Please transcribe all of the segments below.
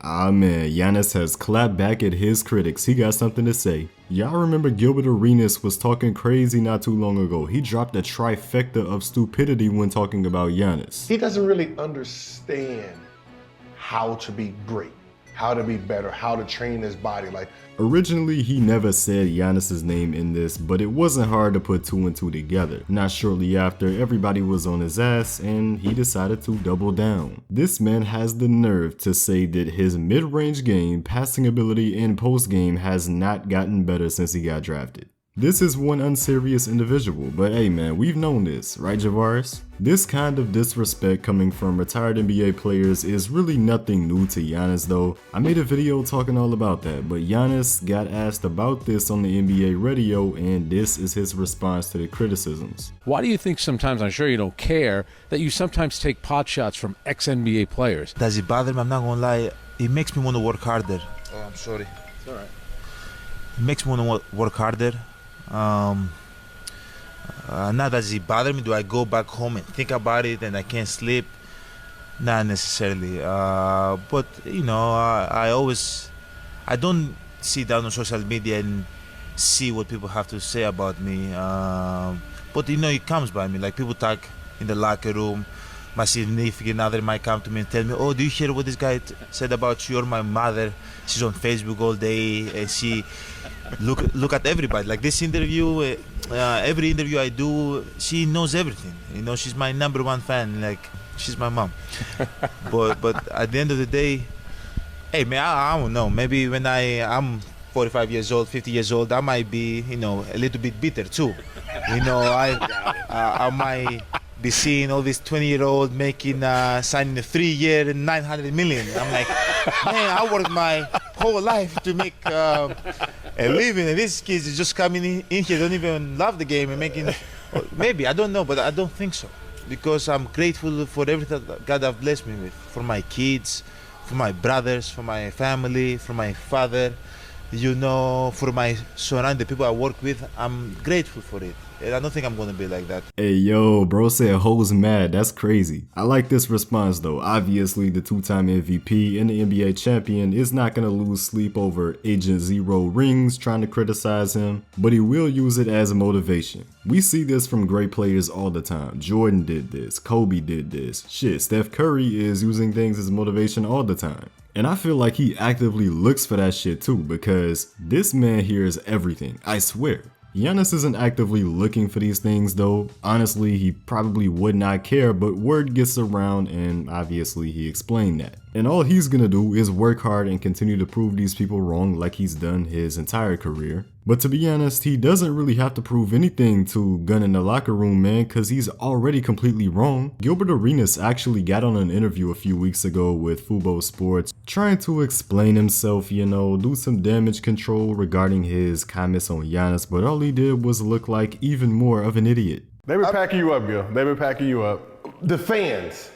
Ah man, Giannis has clapped back at his critics. He got something to say. Y'all remember Gilbert Arenas was talking crazy not too long ago. He dropped a trifecta of stupidity when talking about Giannis. He doesn't really understand how to be great, how to be better, how to train his body. Originally, he never said Giannis's name in this, but it wasn't hard to put two and two together. Not shortly after, everybody was on his ass and he decided to double down. This man has the nerve to say that his mid-range game, passing ability, and post-game has not gotten better since he got drafted. This is one unserious individual, but hey man, we've known this, right Javaris? This kind of disrespect coming from retired NBA players is really nothing new to Giannis though. I made a video talking all about that, but Giannis got asked about this on the NBA radio and this is his response to the criticisms. Why do you think sometimes, I'm sure you don't care, that you sometimes take pot shots from ex-NBA players? Does it bother me? I'm not gonna lie, it makes me want to work harder. Oh, I'm sorry. It's alright. It makes me want to work harder. Not does it bother me. Do I go back home and think about it and I can't sleep? Not necessarily. But you know, I don't sit down on social media and see what people have to say about me. But you know, it comes by me. Like people talk in the locker room. My significant other might come to me and tell me, "Oh, do you hear what this guy said about you?" Or my mother, she's on Facebook all day and she look at everybody. Like this interview, every interview I do, she knows everything. You know, she's my #1 fan. Like she's my mom. but at the end of the day, hey man, I don't know. Maybe when I'm 45 years old, 50 years old, I might be, you know, a little bit bitter too. You know, I might be seeing all these 20-year-old making signing a 3-year and $900 million. I'm like, man, I worked my whole life to make a living, and these kids are just coming in here, don't even love the game and making. Maybe I don't know, but I don't think so, because I'm grateful for everything that God has blessed me with, for my kids, for my brothers, for my family, for my father. You know, for my surrounding, the people I work with, I'm grateful for it. And I don't think I'm gonna be like that. Hey yo, bro said hoes mad, that's crazy. I like this response though. Obviously the two-time MVP and the NBA champion is not gonna lose sleep over Agent Zero rings trying to criticize him, but he will use it as a motivation. We see this from great players all the time. Jordan did this, Kobe did this, shit, Steph Curry is using things as motivation all the time. And I feel like he actively looks for that shit too, because this man hears everything, I swear. Giannis isn't actively looking for these things though. Honestly, he probably would not care, but word gets around and obviously he explained that. And all he's gonna do is work hard and continue to prove these people wrong like he's done his entire career. But to be honest, he doesn't really have to prove anything to Gunn in the locker room, man, cause he's already completely wrong. Gilbert Arenas actually got on an interview a few weeks ago with Fubo Sports, trying to explain himself, you know, do some damage control regarding his comments on Giannis, but all he did was look like even more of an idiot. They've been packing you up, Gil. They've been packing you up. The fans.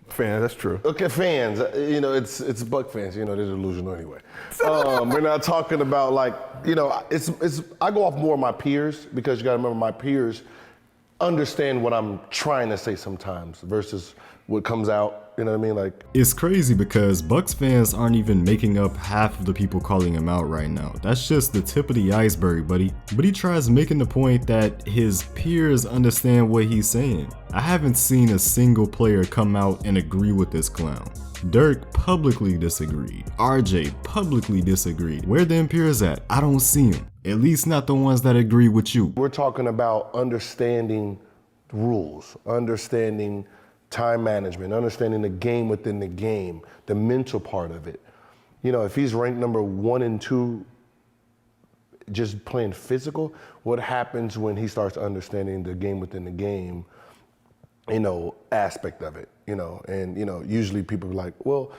Fans, that's true. Okay, fans. You know, it's Buck fans. You know, they're delusional anyway. We're not talking about like, you know, it's. I go off more of my peers because you got to remember my peers understand what I'm trying to say sometimes versus what comes out. You know what I mean? Like, it's crazy because Bucks fans aren't even making up half of the people calling him out right now. That's just the tip of the iceberg, buddy. But he tries making the point that his peers understand what he's saying. I haven't seen a single player come out and agree with this clown. Dirk publicly disagreed. RJ publicly disagreed. Where them peers at? I don't see them. At least not the ones that agree with you. We're talking about understanding rules, understanding time management, understanding the game within the game, the mental part of it. You know, if he's ranked number 1 and 2, just playing physical, what happens when he starts understanding the game within the game, you know, aspect of it, you know? And, you know, usually people are like, well,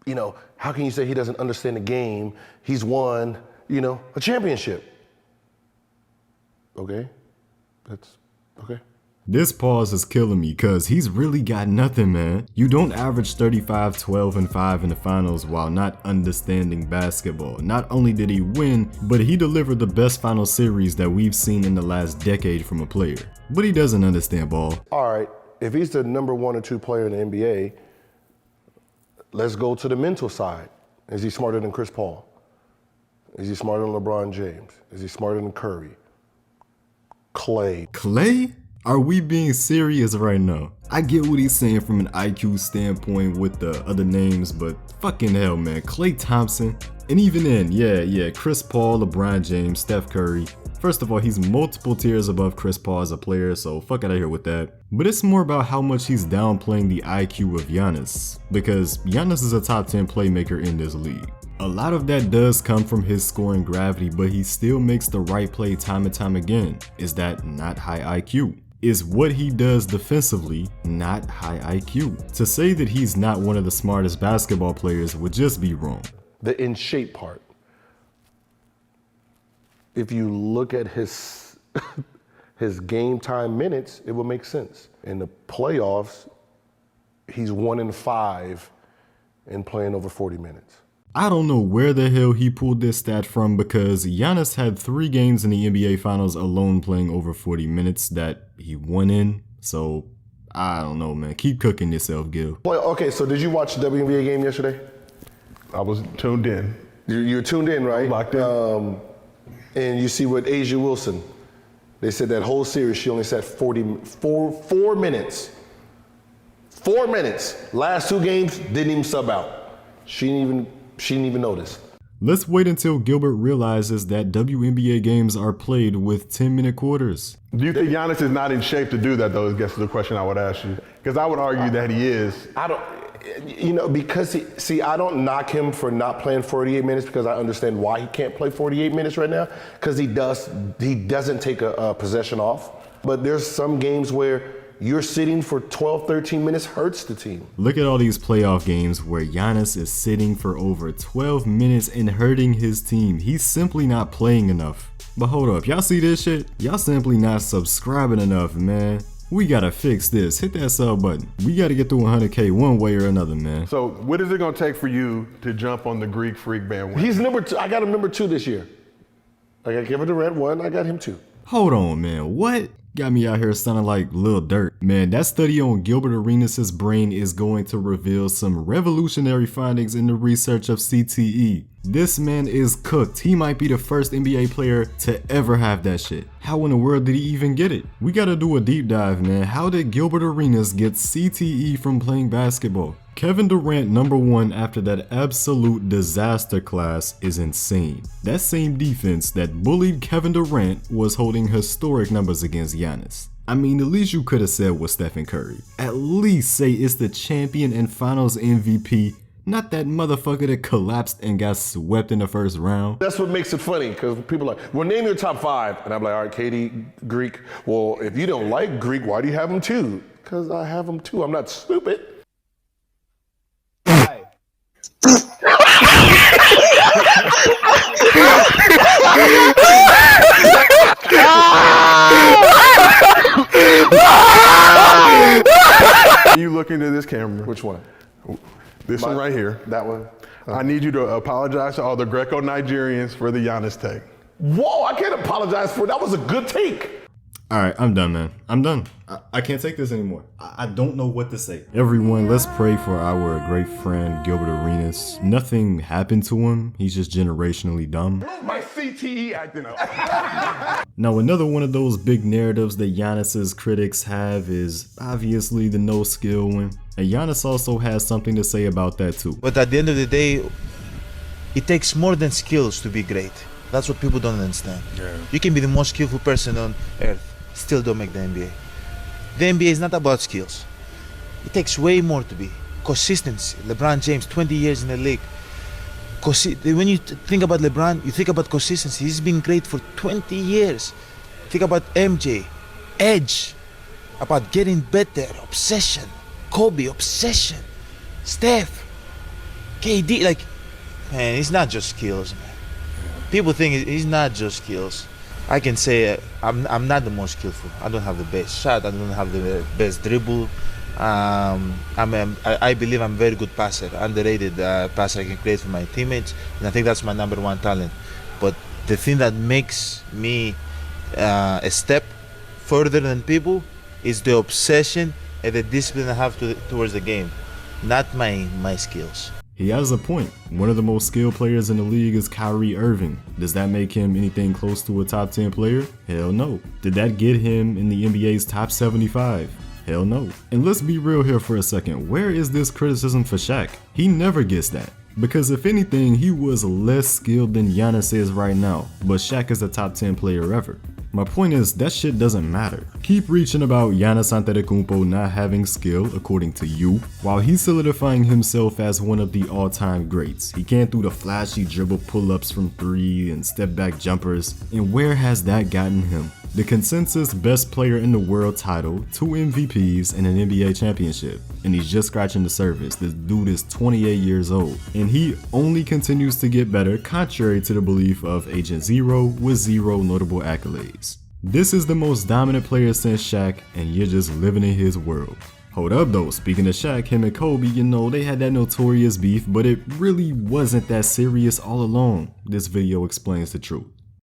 you know, how can you say he doesn't understand the game? He's won, you know, a championship. Okay, that's okay. This pause is killing me cause he's really got nothing, man. You don't average 35, 12, and 5 in the finals while not understanding basketball. Not only did he win, but he delivered the best final series that we've seen in the last decade from a player. But he doesn't understand ball. All right, if he's the number 1 or 2 player in the NBA, Let's go to the mental side. Is he smarter than Chris Paul? Is he smarter than LeBron James? Is he smarter than Curry? Clay? Are we being serious right now? I get what he's saying from an IQ standpoint with the other names, but fucking hell, man. Klay Thompson, and even then, yeah, Chris Paul, LeBron James, Steph Curry. First of all, he's multiple tiers above Chris Paul as a player, so fuck out of here with that. But it's more about how much he's downplaying the IQ of Giannis, because Giannis is a top 10 playmaker in this league. A lot of that does come from his scoring gravity, but he still makes the right play time and time again. Is that not high IQ? Is what he does defensively not high IQ? To say that he's not one of the smartest basketball players would just be wrong. The in shape part. If you look at his his game time minutes, it will make sense. In the playoffs, he's 1 in 5 in playing over 40 minutes. I don't know where the hell he pulled this stat from, because Giannis had 3 games in the NBA Finals alone playing over 40 minutes that he won in. So I don't know, man. Keep cooking yourself, Gil. Well, okay, so did you watch the WNBA game yesterday? I was tuned in. You were tuned in, right? Locked in. And you see what A'ja Wilson, they said that whole series she only sat 4 minutes. 4 minutes. Last 2 games, didn't even sub out. She didn't even notice. Let's wait until Gilbert realizes that WNBA games are played with 10-minute quarters. Do you think Giannis is not in shape to do that, though, I guess is the question I would ask you? Because I would argue that he is. I don't, because I don't knock him for not playing 48 minutes, because I understand why he can't play 48 minutes right now, because he doesn't take a possession off. But there's some games where you're sitting for 12, 13 minutes hurts the team. Look at all these playoff games where Giannis is sitting for over 12 minutes and hurting his team. He's simply not playing enough. But hold up, y'all see this shit? Y'all simply not subscribing enough, man. We gotta fix this. Hit that sub button. We gotta get through 100K one way or another, man. So what is it gonna take for you to jump on the Greek Freak bandwagon? He's number 2. I got him number 2 this year. I got Kevin Durant 1. I got him 2. Hold on, man. What? Got me out here sounding like Lil Durk. Man, that study on Gilbert Arenas' brain is going to reveal some revolutionary findings in the research of CTE. This man is cooked. He might be the first NBA player to ever have that shit. How in the world did he even get it? We gotta do a deep dive, man. How did Gilbert Arenas get CTE from playing basketball? Kevin Durant number 1 after that absolute disaster class is insane. That same defense that bullied Kevin Durant was holding historic numbers against Giannis. I mean, the least you could have said was Stephen Curry. At least say it's the champion and finals MVP, not that motherfucker that collapsed and got swept in the first round. That's what makes it funny, because people are like, well, name your top 5. And I'm like, all right, KD, Greek. Well, if you don't like Greek, why do you have him 2? Because I have him 2. I'm not stupid. You look into this camera. Which one? This one right here. That one? I need you to apologize to all the Greco-Nigerians for the Giannis take. Whoa, I can't apologize for it. That was a good take. Alright, I'm done, man. I'm done. I can't take this anymore. I don't know what to say. Everyone, let's pray for our great friend Gilbert Arenas. Nothing happened to him. He's just generationally dumb. My CTE acting up. Now, another one of those big narratives that Giannis's critics have is obviously the no skill one. And Giannis also has something to say about that too. But at the end of the day, it takes more than skills to be great. That's what people don't understand. Yeah. You can be the most skillful person on earth, still don't make the NBA. The NBA is not about skills. It takes way more to be. Consistency. LeBron James, 20 years in the league. When you think about LeBron, you think about consistency. He's been great for 20 years. Think about MJ, edge, about getting better, obsession. Kobe, obsession. Steph, KD, like, man, it's not just skills, man. People think it's not just skills. I can say I'm not the most skillful. I don't have the best shot. I don't have the best dribble. I believe I'm a very good passer, underrated passer. I can create for my teammates, and I think that's my number 1 talent. But the thing that makes me a step further than people is the obsession and the discipline I have towards the game. not my skills. He has a point. One of the most skilled players in the league is Kyrie Irving. Does that make him anything close to a top 10 player? Hell no. Did that get him in the NBA's top 75? Hell no. And let's be real here for a second. Where is this criticism for Shaq? He never gets that. Because if anything, he was less skilled than Giannis is right now, but Shaq is a top 10 player ever. My point is, that shit doesn't matter. Keep reaching about Giannis Antetokounmpo not having skill, according to you, while he's solidifying himself as one of the all-time greats. He can't do the flashy dribble pull-ups from 3 and step-back jumpers, and where has that gotten him? The consensus best player in the world title, 2 MVPs, and an NBA championship. And he's just scratching the surface. This dude is 28 years old. And he only continues to get better, contrary to the belief of Agent Zero with 0 notable accolades. This is the most dominant player since Shaq, and you're just living in his world. Hold up though, speaking of Shaq, him and Kobe, you know, they had that notorious beef, but it really wasn't that serious all along. This video explains the truth.